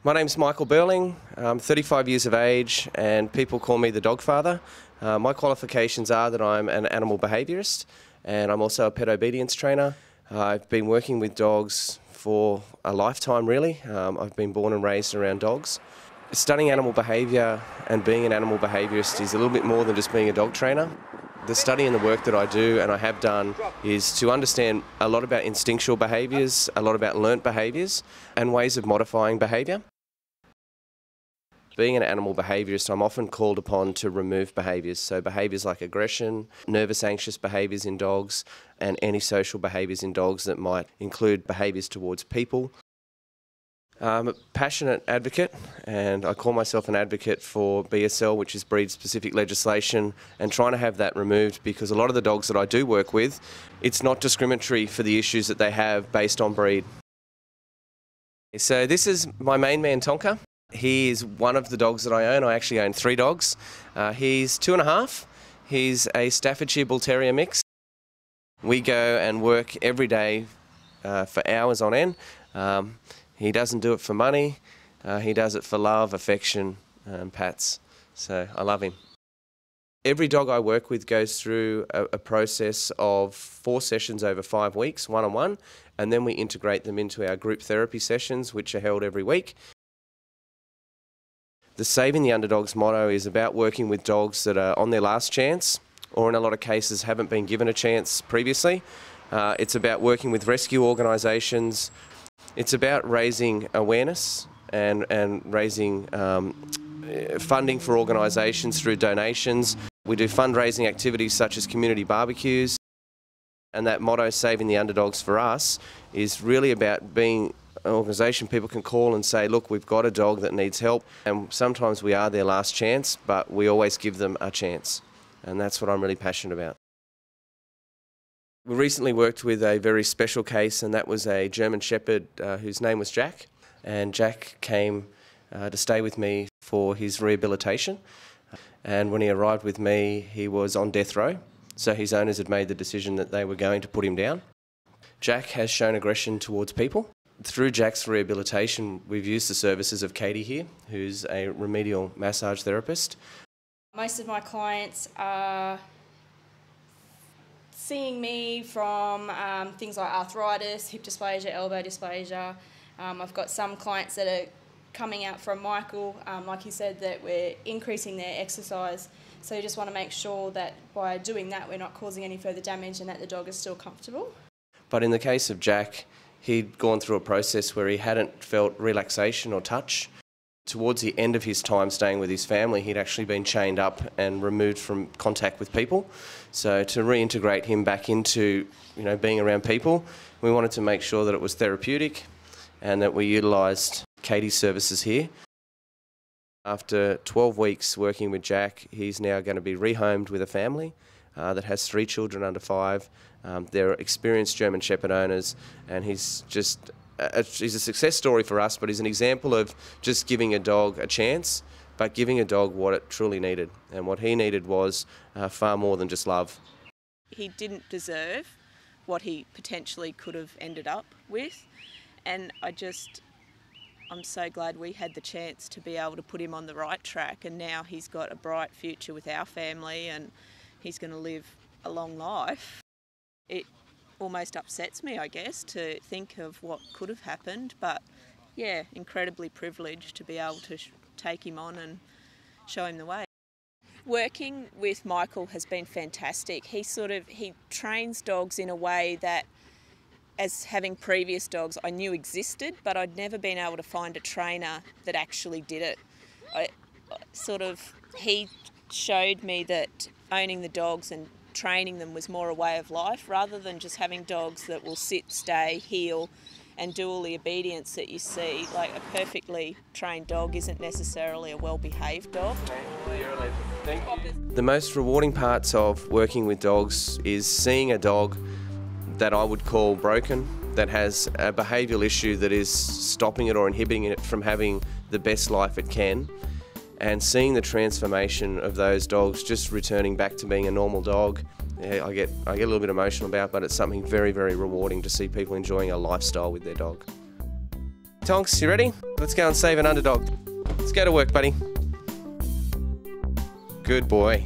My name's Michael Burling. I'm 35 years of age and people call me the Dogfather. My qualifications are that I'm an animal behaviourist and I'm also a pet obedience trainer. I've been working with dogs for a lifetime really. I've been born and raised around dogs. Studying animal behaviour and being an animal behaviourist is a little bit more than just being a dog trainer. The study and the work that I do and I have done is to understand a lot about instinctual behaviours, a lot about learnt behaviours and ways of modifying behaviour. Being an animal behaviourist, I'm often called upon to remove behaviours, so behaviours like aggression, nervous, anxious behaviours in dogs and antisocial behaviours in dogs that might include behaviours towards people. I'm a passionate advocate and I call myself an advocate for BSL, which is breed-specific legislation, and trying to have that removed because a lot of the dogs that I do work with, it's not discriminatory for the issues that they have based on breed. So this is my main man Tonka. He is one of the dogs that I own. I actually own 3 dogs. He's 2.5. He's a Staffordshire Bull Terrier mix. We go and work every day for hours on end. He doesn't do it for money, he does it for love, affection and pats, so I love him. Every dog I work with goes through a process of 4 sessions over 5 weeks, one-on-one, and then we integrate them into our group therapy sessions, which are held every week. The Saving the Underdogs motto is about working with dogs that are on their last chance, or in a lot of cases haven't been given a chance previously. It's about working with rescue organisations. It's about raising awareness and raising funding for organisations through donations. We do fundraising activities such as community barbecues, and that motto, Saving the Underdogs, for us is really about being an organisation people can call and say, look, we've got a dog that needs help, and sometimes we are their last chance, but we always give them a chance, and that's what I'm really passionate about. We recently worked with a very special case, and that was a German Shepherd whose name was Jack, and Jack came to stay with me for his rehabilitation, and when he arrived with me he was on death row, so his owners had made the decision that they were going to put him down. Jack has shown aggression towards people. Through Jack's rehabilitation we've used the services of Katie here, who's a remedial massage therapist. Most of my clients are seeing me from things like arthritis, hip dysplasia, elbow dysplasia. I've got some clients that are coming out from Michael, like he said, that we're increasing their exercise. So you just want to make sure that by doing that we're not causing any further damage and that the dog is still comfortable. But in the case of Jack, he'd gone through a process where he hadn't felt relaxation or touch. Towards the end of his time staying with his family, he'd actually been chained up and removed from contact with people. So to reintegrate him back into, being around people, we wanted to make sure that it was therapeutic and that we utilised Katie's services here. After 12 weeks working with Jack, he's now going to be rehomed with a family that has 3 children under 5. They're experienced German Shepherd owners, and he's a success story for us, but he's an example of just giving a dog a chance, but giving a dog what it truly needed. And what he needed was far more than just love. He didn't deserve what he potentially could have ended up with, and I'm so glad we had the chance to be able to put him on the right track, and now he's got a bright future with our family and he's going to live a long life. It almost upsets me, I guess, to think of what could have happened, but yeah, incredibly privileged to be able to take him on and show him the way. Working with Michael has been fantastic. He trains dogs in a way that, as having previous dogs, I knew existed, but I'd never been able to find a trainer that actually did it. He showed me that owning the dogs and training them was more a way of life rather than just having dogs that will sit, stay, heel and do all the obedience that you see. Like a perfectly trained dog isn't necessarily a well-behaved dog. The most rewarding parts of working with dogs is seeing a dog that I would call broken, that has a behavioural issue that is stopping it or inhibiting it from having the best life it can, and seeing the transformation of those dogs just returning back to being a normal dog. I get a little bit emotional about, but it's something very, very rewarding to see people enjoying a lifestyle with their dog. Tonks, you ready? Let's go and save an underdog. Let's go to work, buddy. Good boy.